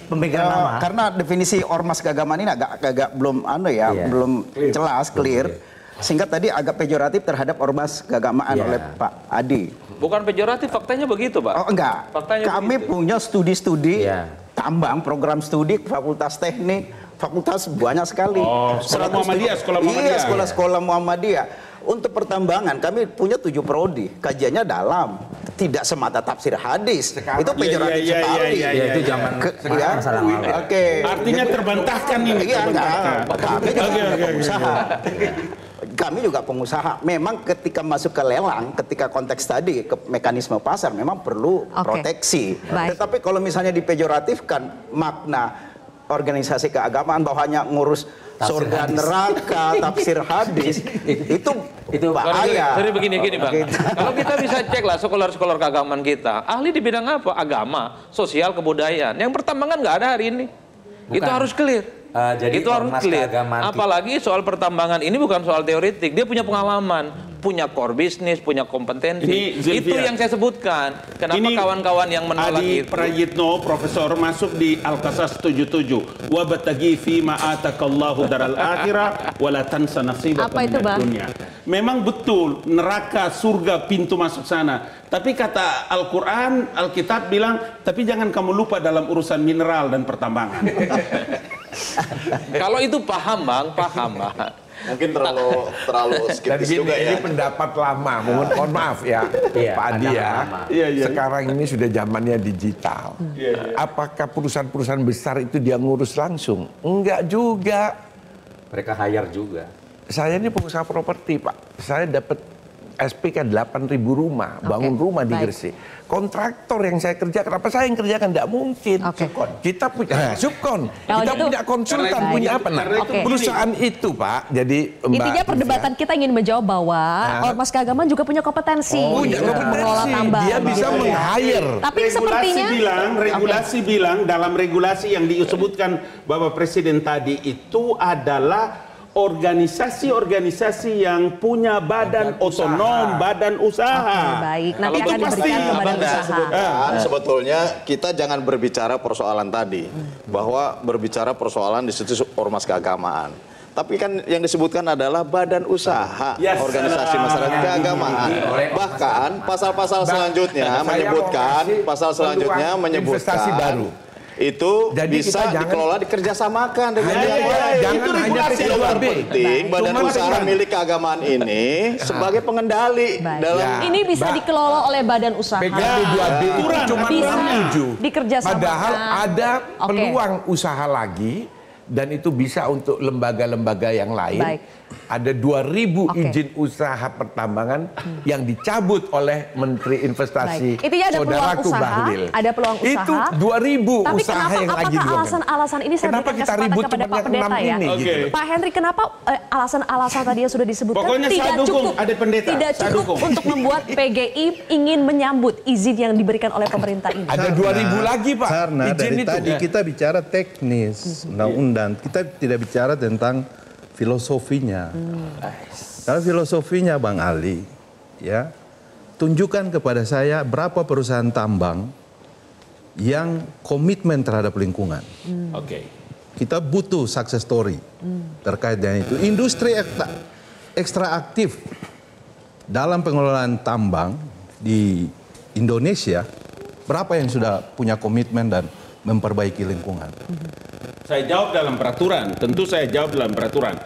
pemikiran lama. Karena definisi ormas keagamaan ini agak belum belum jelas, clear. Sehingga tadi agak pejoratif terhadap ormas keagamaan oleh Pak Adi. Bukan pejoratif, faktanya begitu, Pak. Oh, enggak. Faktanya kami begitu. punya studi-studi tambang, program studi, fakultas teknik, fakultas banyak sekali. Sekolah Muhammadiyah, sekolah Muhammadiyah. Iya, sekolah-sekolah Muhammadiyah. Untuk pertambangan kami punya 7 prodi, kajiannya dalam, tidak semata tafsir hadis. Itu pejoratif sekali. Itu zaman masalah lalu. Artinya terbantahkan ini. Iya, enggak. Kami juga pengusaha. Kami juga pengusaha. Memang ketika masuk ke lelang, ketika konteks tadi ke mekanisme pasar memang perlu proteksi. Tetapi kalau misalnya dipejoratifkan makna organisasi keagamaan bahwa hanya ngurus surga neraka, tafsir hadis, itu bahaya. Jadi begini Bang. Kalau kita bisa cek lah sekolah-sekolah keagamaan kita, ahli di bidang apa? Agama, sosial, kebudayaan. Yang pertambangan nggak ada hari ini. Itu harus clear. Jadi itu harus clear. keagamaan Apalagi soal pertambangan ini bukan soal teoretik, dia punya pengalaman, punya core bisnis, punya kompetensi. Itu yang saya sebutkan. Kenapa kawan-kawan yang menolak Adi itu? Prayitno, profesor, masuk di Al-Qasas 77. Wa batagi fi ma atakallahu daral akhirah wa la tansa nasibaka minad dunya. Memang betul neraka, surga, pintu masuk sana. Tapi kata Al-Quran, Alkitab bilang, tapi jangan kamu lupa dalam urusan mineral dan pertambangan. Kalau itu paham Bang. Mungkin terlalu skeptis juga ya. Ini pendapat lama, mohon maaf ya Pak Adi ya. Sekarang ini sudah zamannya digital. Apakah perusahaan-perusahaan besar itu dia ngurus langsung? Enggak juga. Mereka hire juga. Saya ini pengusaha properti Pak. Saya dapat SPK 8.000 rumah, bangun rumah di Gresik. Kontraktor yang saya kerjakan, apa saya yang kerjakan? Tidak mungkin. Kita punya subkon, kita punya konsultan, punya apa? Nah, perusahaan itu Pak. Jadi intinya perdebatan kita ingin menjawab bahwa Ormas Keagamaan juga punya kompetensi. Mengelola tambang. Dia bisa meng-hire. Tapi sepertinya regulasi bilang dalam regulasi yang disebutkan Bapak Presiden tadi itu adalah organisasi-organisasi yang punya badan otonom, badan usaha. Baik, nanti akan diberikan ke badan usaha. Sebetulnya kita jangan berbicara persoalan tadi, bahwa berbicara persoalan di situ ormas keagamaan. Tapi kan yang disebutkan adalah badan usaha, organisasi masyarakat keagamaan. Bahkan pasal-pasal selanjutnya menyebutkan, investasi baru. Itu jadi bisa dikelola dikerjasamakan dengan yang lain. Itu regulasi yang penting badan usaha milik keagamaan ini sebagai pengendali dalam ini bisa dikelola oleh badan usaha. PKP 2B cuma bisa 7. dikerjasamakan. Padahal ada peluang usaha lagi dan itu bisa untuk lembaga-lembaga yang lain. Ada 2.000 izin usaha pertambangan yang dicabut oleh Menteri Investasi Saudaraku Bahlil. Ada peluang usaha. Itu 2.000 usaha yang lagi dilakukan. Alasan-alasan ini saya berikan kesempatan kepada Pak Pendeta ya. Pak Henry, kenapa alasan-alasan tadi yang sudah disebutkan tidak cukup untuk membuat PGI ingin menyambut izin yang diberikan oleh pemerintah ini? Ada 2.000 lagi Pak. Karena dari tadi kita bicara teknis undang-undang, kita tidak bicara tentang filosofinya. Kalau filosofinya Bang Ali, ya, tunjukkan kepada saya berapa perusahaan tambang yang komitmen terhadap lingkungan. Kita butuh success story terkait dengan itu. Industri ekstraktif dalam pengelolaan tambang di Indonesia, berapa yang sudah punya komitmen dan memperbaiki lingkungan? Saya jawab dalam peraturan, tentu saya jawab dalam peraturan.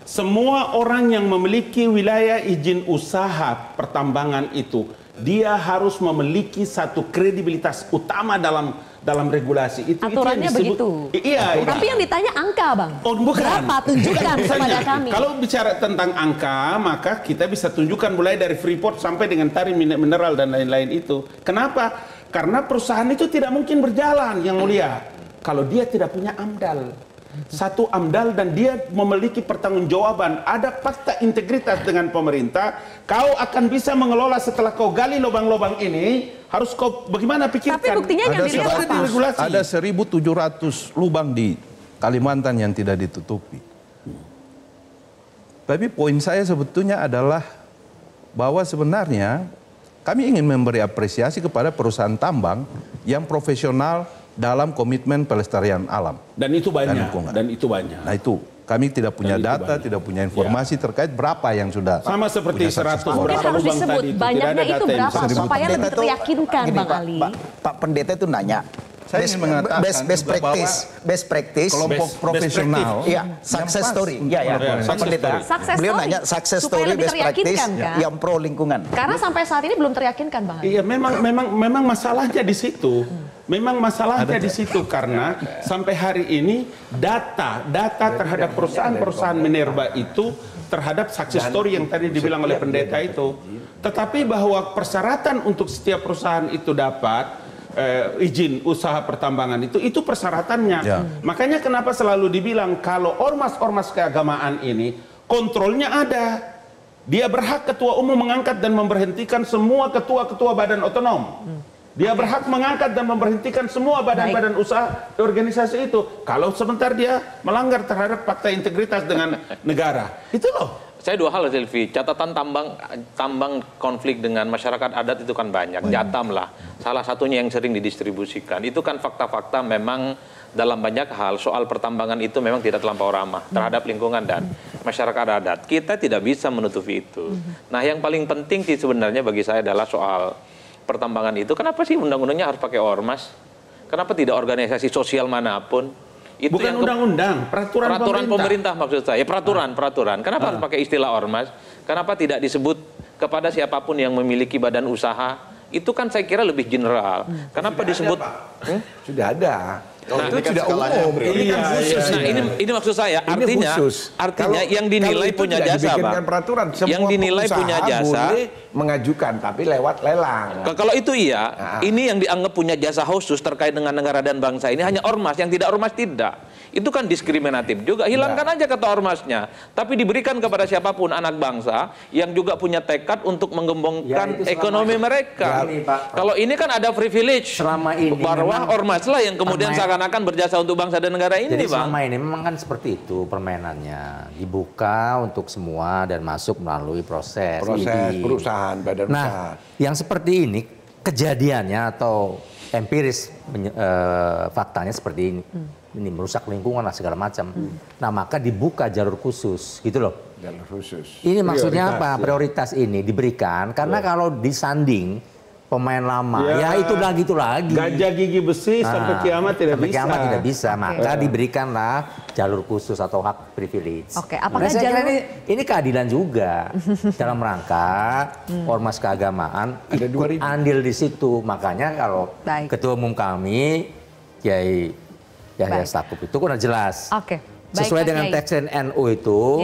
Semua orang yang memiliki wilayah izin usaha pertambangan itu, dia harus memiliki satu kredibilitas utama dalam regulasi. Aturannya begitu. Iya. Tapi yang ditanya angka, Bang. Bukan. Berapa? Tunjukkan kepada kami. Kalau bicara tentang angka, maka kita bisa tunjukkan mulai dari Freeport sampai dengan Tari Mineral dan lain-lain itu. Kenapa? Karena perusahaan itu tidak mungkin berjalan, Yang Mulia, kalau dia tidak punya AMDAL. Satu AMDAL dan dia memiliki pertanggungjawaban. Ada fakta integritas dengan pemerintah. Kau akan bisa mengelola setelah kau gali lubang-lubang ini. Harus kau bagaimana pikirkan? Tapi buktinya yang dilihat apa? Ada 1.700 lubang di Kalimantan yang tidak ditutupi. Tapi poin saya sebetulnya adalah bahwa sebenarnya kami ingin memberi apresiasi kepada perusahaan tambang yang profesional dalam komitmen pelestarian alam. Dan itu banyak. Nah itu kami tidak punya data, tidak punya informasi terkait berapa yang sudah. Sama seperti 100 Mungkin harus disebut banyaknya itu berapa supaya lebih teryakinkan Bang Ali. Pak Pendeta itu nanya. Saya ingin mengatakan best practice kelompok profesional, success story, Pak Pendeta. Beliau nanya success story, best practice yang pro lingkungan. Karena sampai saat ini belum teryakinkan, Bang. Iya, memang masalahnya di situ. Memang masalahnya di situ karena sampai hari ini data terhadap perusahaan-perusahaan minerba itu terhadap success story yang tadi dibilang oleh pendeta itu. Tetapi bahwa persyaratan untuk setiap perusahaan itu dapat izin usaha pertambangan itu persyaratannya. Makanya kenapa selalu dibilang kalau ormas-ormas keagamaan ini kontrolnya ada. Dia berhak ketua umum mengangkat dan memberhentikan semua ketua-ketua badan otonom. Dia berhak mengangkat dan memberhentikan semua badan-badan usaha organisasi itu. Kalau sebentar dia melanggar terhadap fakta integritas dengan negara. Itu loh. Saya dua hal, Silvi. Catatan tambang konflik dengan masyarakat adat itu kan banyak. Jatam lah. Salah satunya yang sering didistribusikan. Itu kan fakta-fakta memang dalam banyak hal soal pertambangan itu memang tidak terlampau ramah terhadap lingkungan dan masyarakat adat. Kita tidak bisa menutupi itu. Nah, yang paling penting sih sebenarnya bagi saya adalah soal pertambangan itu. Kenapa sih undang-undangnya harus pakai ormas? Kenapa tidak organisasi sosial manapun? Itu bukan undang-undang, peraturan pemerintah maksud saya. Peraturan. Kenapa harus pakai istilah ormas? Kenapa tidak disebut kepada siapapun yang memiliki badan usaha? Itu kan saya kira lebih general. Kenapa disebut? Sudah ada. Nah, itu tidak umum. Ini kan khusus. Nah, ini maksud saya artinya yang dinilai punya jasa, Pak. Peraturan, yang dinilai punya jasa boleh mengajukan tapi lewat lelang. Kalau itu iya, ini yang dianggap punya jasa khusus terkait dengan negara dan bangsa ini hanya ormas, yang tidak ormas tidak. Itu kan diskriminatif juga. Hilangkan aja kata ormasnya, tapi diberikan kepada siapapun anak bangsa yang juga punya tekad untuk menggembongkan ekonomi mereka. Kalau ini kan ada privilege selama ini bahwa ormas lah yang kemudian seakan-akan berjasa untuk bangsa dan negara ini. Jadi Bang, selama ini memang kan seperti itu permainannya, dibuka untuk semua dan masuk melalui proses perusahaan badan usaha. Yang seperti ini kejadiannya atau empiris faktanya seperti ini. Ini merusak lingkungan lah segala macam. Nah, maka dibuka jalur khusus gitu loh. Jalur khusus. Ini maksudnya apa? Prioritas ini diberikan karena kalau disanding pemain lama, ya itu lagi. Gajah gigi besi sampai kiamat tidak bisa. Kiamat tidak bisa, maka diberikanlah jalur khusus atau hak privilege. Oke, apakah ini keadilan juga dalam rangka ormas keagamaan ikut andil di situ. Makanya kalau Ketua Umum kami Kiai Yahya Stakuf itu kan jelas. Sesuai dengan teks NU itu.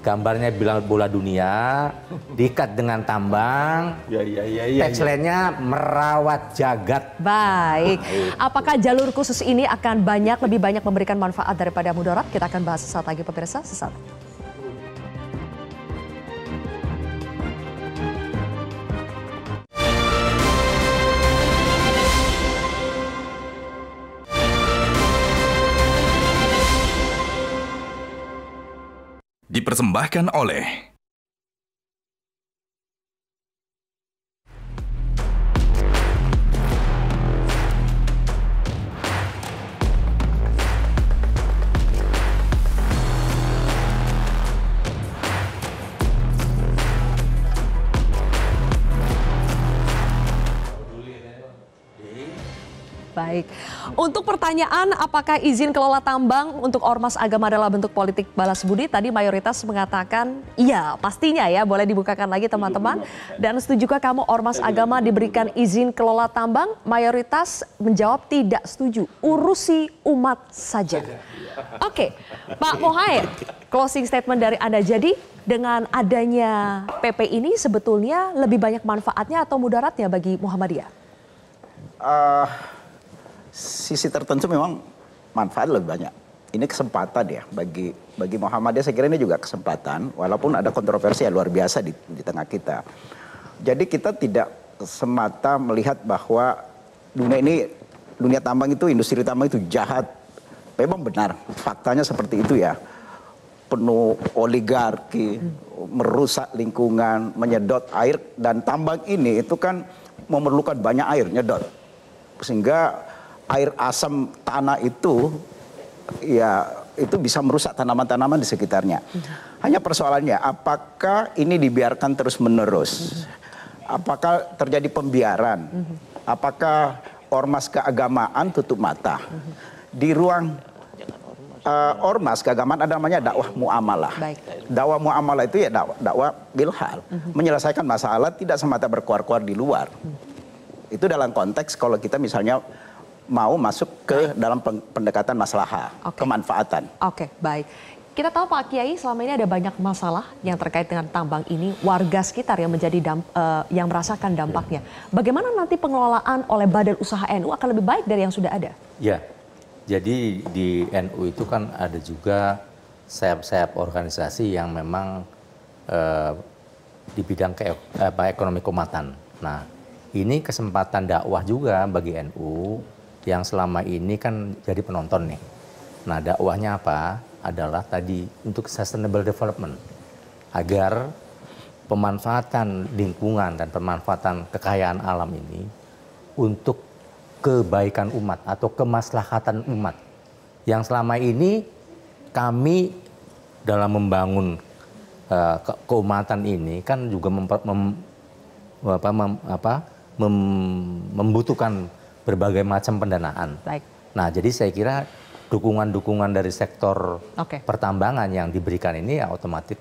Gambarnya bilang bola dunia, diikat dengan tambang, tagline-nya merawat jagat. Baik, apakah jalur khusus ini akan lebih banyak memberikan manfaat daripada mudarat? Kita akan bahas sesaat lagi pemirsa, sesaat. Dipersembahkan oleh Baik, untuk pertanyaan apakah izin kelola tambang untuk ormas agama adalah bentuk politik balas budi, tadi mayoritas mengatakan iya, pastinya ya, boleh dibukakan lagi teman-teman. Dan setujukah kamu ormas agama diberikan izin kelola tambang? Mayoritas menjawab tidak setuju, urusi umat saja. Oke, Pak Mohair, closing statement dari Anda. Jadi dengan adanya PP ini sebetulnya lebih banyak manfaatnya atau mudaratnya bagi Muhammadiyah? Sisi tertentu memang manfaat lebih banyak. Ini kesempatan ya bagi Muhammadiyah, saya kira ini juga kesempatan walaupun ada kontroversi yang luar biasa di tengah kita. Jadi kita tidak semata melihat bahwa dunia tambang itu, industri tambang itu jahat. Memang benar, faktanya seperti itu ya. Penuh oligarki, merusak lingkungan, menyedot air, dan tambang ini itu kan memerlukan banyak air, nyedot. Sehingga air asam tanah itu ya itu bisa merusak tanaman-tanaman di sekitarnya. Hanya persoalannya apakah ini dibiarkan terus-menerus? Apakah terjadi pembiaran? Apakah ormas keagamaan tutup mata? Di ruang ormas keagamaan ada namanya dakwah muamalah. Dakwah muamalah itu ya dakwah bilhal, menyelesaikan masalah tidak semata berkuar-kuar di luar. Itu dalam konteks kalau kita misalnya mau masuk ke dalam pendekatan maslahah, kemanfaatan. Oke, baik. kita tahu Pak Kiai selama ini ada banyak masalah yang terkait dengan tambang ini, warga sekitar yang yang merasakan dampaknya. Bagaimana nanti pengelolaan oleh Badan Usaha NU akan lebih baik dari yang sudah ada? Ya, jadi di NU itu kan ada juga sayap-sayap organisasi yang memang di bidang ekonomi keumatan. Nah, ini kesempatan dakwah juga bagi NU yang selama ini kan jadi penonton nih. Nah, dakwahnya apa? Adalah tadi untuk sustainable development, agar pemanfaatan lingkungan dan pemanfaatan kekayaan alam ini untuk kebaikan umat atau kemaslahatan umat. Yang selama ini kami dalam membangun keumatan ini kan juga membutuhkan berbagai macam pendanaan. Baik. Nah, jadi saya kira dukungan-dukungan dari sektor pertambangan yang diberikan ini ya otomatis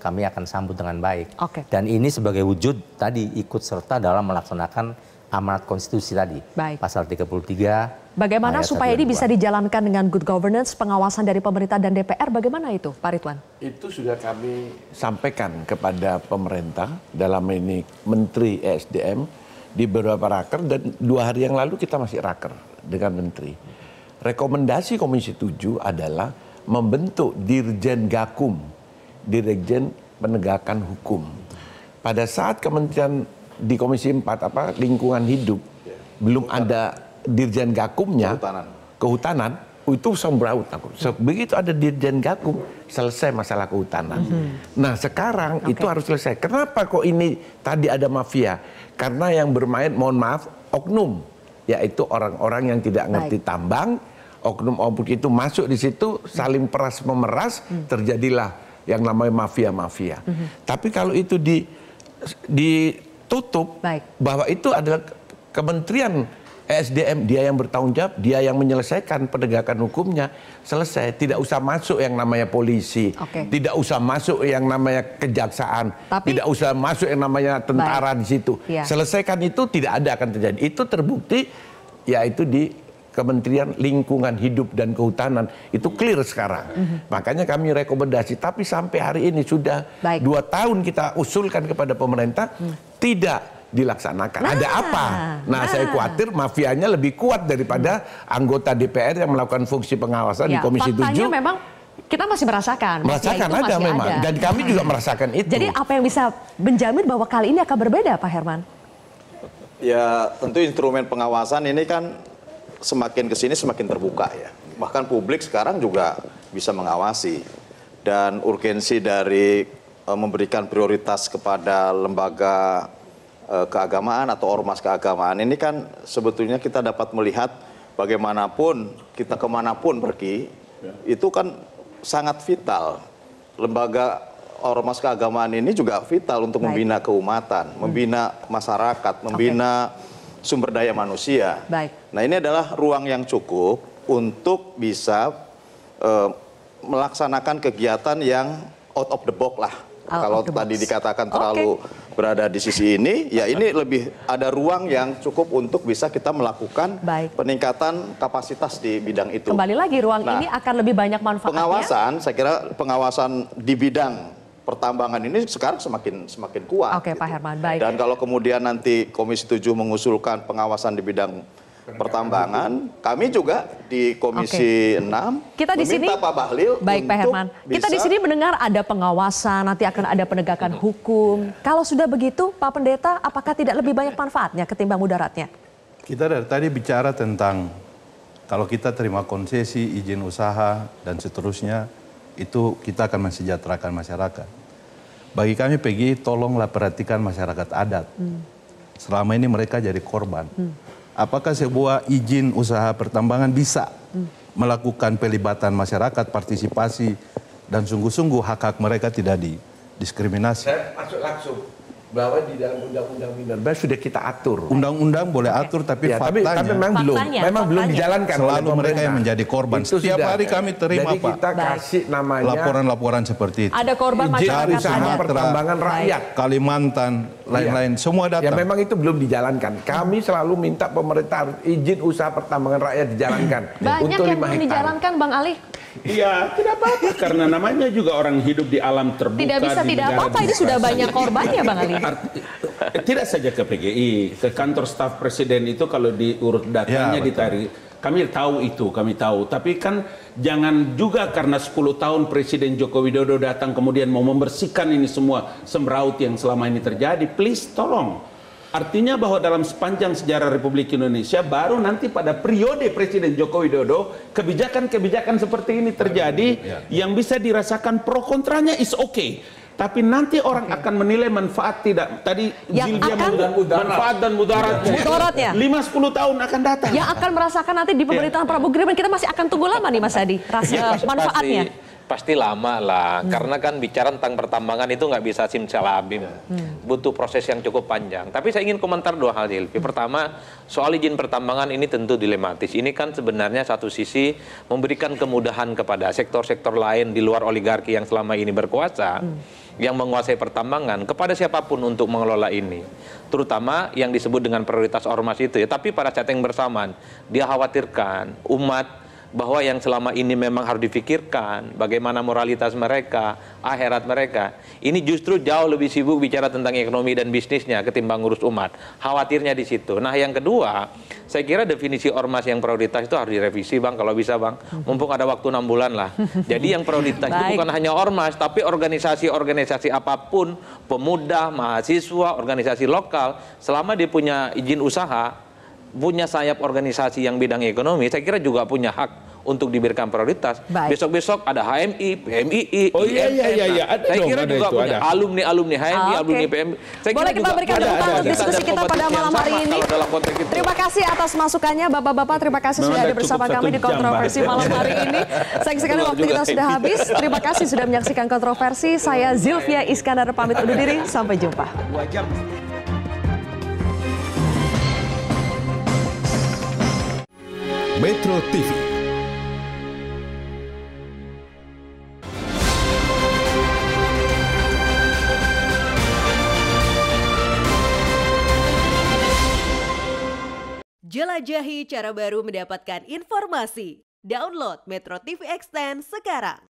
kami akan sambut dengan baik. Dan ini sebagai wujud tadi ikut serta dalam melaksanakan amanat konstitusi tadi. Baik. Pasal 33. Bagaimana supaya ini bisa dijalankan dengan good governance, pengawasan dari pemerintah dan DPR, bagaimana itu Pak Ridwan? Itu sudah kami sampaikan kepada pemerintah dalam ini Menteri ESDM di beberapa raker, dan 2 hari yang lalu kita masih raker dengan Menteri. Rekomendasi Komisi 7 adalah membentuk Dirjen Gakum, Dirjen Penegakan Hukum. Pada saat Kementerian di Komisi 4 lingkungan hidup belum ada Dirjen Gakumnya, kehutanan itu sembraut aku. Begitu ada Dirjen Gakum, selesai masalah kehutanan. Nah, sekarang itu harus selesai. Kenapa kok ini tadi ada mafia? Karena yang bermain, mohon maaf, oknum, yaitu orang-orang yang tidak ngerti tambang. Oknum-oknum itu masuk di situ, saling peras memeras, terjadilah yang namanya mafia-mafia. Tapi kalau itu ditutup, bahwa itu adalah Kementerian ESDM, dia yang bertanggung jawab, dia yang menyelesaikan penegakan hukumnya, selesai. Tidak usah masuk yang namanya polisi, tidak usah masuk yang namanya kejaksaan, tidak usah masuk yang namanya tentara di situ. Selesaikan itu, tidak ada akan terjadi. Itu terbukti, yaitu di Kementerian Lingkungan Hidup dan Kehutanan, itu clear sekarang. Makanya kami rekomendasi, tapi sampai hari ini sudah 2 tahun kita usulkan kepada pemerintah, tidak dilaksanakan. Ada apa? Nah, saya khawatir mafianya lebih kuat daripada anggota DPR yang melakukan fungsi pengawasan di Komisi 7. Faktanya memang kita masih merasakan ada memang, dan kami juga merasakan itu. Jadi apa yang bisa menjamin bahwa kali ini akan berbeda, Pak Herman? Ya, tentu instrumen pengawasan ini kan semakin kesini semakin terbuka ya. Bahkan publik sekarang juga bisa mengawasi. Dan urgensi dari memberikan prioritas kepada lembaga keagamaan atau ormas keagamaan ini kan sebetulnya kita dapat melihat bagaimanapun kita kemanapun pergi, itu kan sangat vital. Lembaga ormas keagamaan ini juga vital untuk membina keumatan, membina masyarakat, membina sumber daya manusia. Nah, ini adalah ruang yang cukup untuk bisa melaksanakan kegiatan yang out of the box lah. Kalau tadi dikatakan terlalu berada di sisi ini, ya ini lebih ada ruang yang cukup untuk bisa kita melakukan peningkatan kapasitas di bidang itu. Kembali lagi, ruang ini akan lebih banyak manfaatnya. Pengawasan, saya kira pengawasan di bidang pertambangan ini sekarang semakin kuat. Oke, Pak Herman, baik. Dan kalau kemudian nanti Komisi 7 mengusulkan pengawasan di bidang pertambangan, kami juga di Komisi 6 kita di sini, Pak Bahlil baik, Pak Herman. Kita di sini mendengar ada pengawasan, nanti akan ada penegakan hukum. Kalau sudah begitu, Pak Pendeta, apakah tidak lebih banyak manfaatnya ketimbang mudaratnya? Kita dari tadi bicara tentang kalau kita terima konsesi, izin usaha, dan seterusnya, itu kita akan mensejahterakan masyarakat. Bagi kami PGI, tolonglah perhatikan masyarakat adat. Selama ini mereka jadi korban. Apakah sebuah izin usaha pertambangan bisa melakukan pelibatan masyarakat, partisipasi, dan sungguh-sungguh hak-hak mereka tidak didiskriminasi? Saya masuk langsung bahwa di dalam undang-undang minerba sudah kita atur. Undang-undang boleh atur, tapi faktanya memang belum dijalankan. Selalu mereka yang menjadi korban. Setiap hari kami terima, jadi Pak, kita kasih namanya laporan-laporan seperti itu. Ada korban masyarakat usaha pertambangan rakyat, Kalimantan, lain-lain, semua datang. Ya memang itu belum dijalankan. Kami selalu minta pemerintah izin usaha pertambangan rakyat dijalankan. Banyak untuk yang belum dijalankan, Bang Ali. Iya, tidak apa-apa karena namanya juga orang hidup di alam terbuka. Tidak bisa di tidak negara apa-apa, ini sudah banyak korbannya Bang Ali. Tidak saja ke PGI, ke kantor staf presiden itu kalau diurut datanya ditarik. Kami tahu. Tapi kan jangan juga karena 10 tahun Presiden Joko Widodo datang kemudian mau membersihkan ini semua semraut yang selama ini terjadi. Please tolong. Artinya bahwa dalam sepanjang sejarah Republik Indonesia baru nanti pada periode Presiden Joko Widodo kebijakan-kebijakan seperti ini terjadi yang bisa dirasakan pro kontranya is okay. Tapi nanti orang akan menilai manfaat tidak. Tadi Zilvia manfaat dan mudaratnya. 5-10 tahun akan datang. Yang akan merasakan nanti di pemerintahan Prabowo Gibran kita masih akan tunggu lama nih Mas Adi. Manfaatnya. Pasti lama lah, karena kan bicara tentang pertambangan itu nggak bisa simsalabim, butuh proses yang cukup panjang. Tapi saya ingin komentar 2 hal, Zilvi. Pertama, soal izin pertambangan ini tentu dilematis. Ini kan sebenarnya satu sisi memberikan kemudahan kepada sektor-sektor lain di luar oligarki yang selama ini berkuasa, yang menguasai pertambangan, kepada siapapun untuk mengelola ini. Terutama yang disebut dengan prioritas ormas itu ya. Tapi pada saat yang bersamaan, dia khawatirkan umat bahwa yang selama ini memang harus difikirkan bagaimana moralitas mereka, akhirat mereka. Ini justru jauh lebih sibuk bicara tentang ekonomi dan bisnisnya ketimbang ngurus umat. Khawatirnya di situ. Nah, yang kedua, saya kira definisi ormas yang prioritas itu harus direvisi, Bang, kalau bisa, Bang. Mumpung ada waktu 6 bulan lah. Jadi yang prioritas itu bukan hanya ormas, tapi organisasi-organisasi apapun, pemuda, mahasiswa, organisasi lokal, selama dia punya izin usaha, punya sayap organisasi yang bidang ekonomi, saya kira juga punya hak untuk diberikan prioritas. Besok-besok ada HMI, PMII, IMF. Saya kira juga punya alumni HMI, alumni PMI. Boleh kita berikan tepuk tangan diskusi kita pada malam hari ini. Terima kasih atas masukannya Bapak-bapak, terima kasih sudah ada bersama kami di kontroversi malam hari ini. Sayang sekali waktu kita sudah habis. Terima kasih sudah menyaksikan kontroversi. Saya Zilvia Iskandar pamit undur diri. Sampai jumpa. Metro TV. Jelajahi cara baru mendapatkan informasi. Download Metro TV Extend sekarang.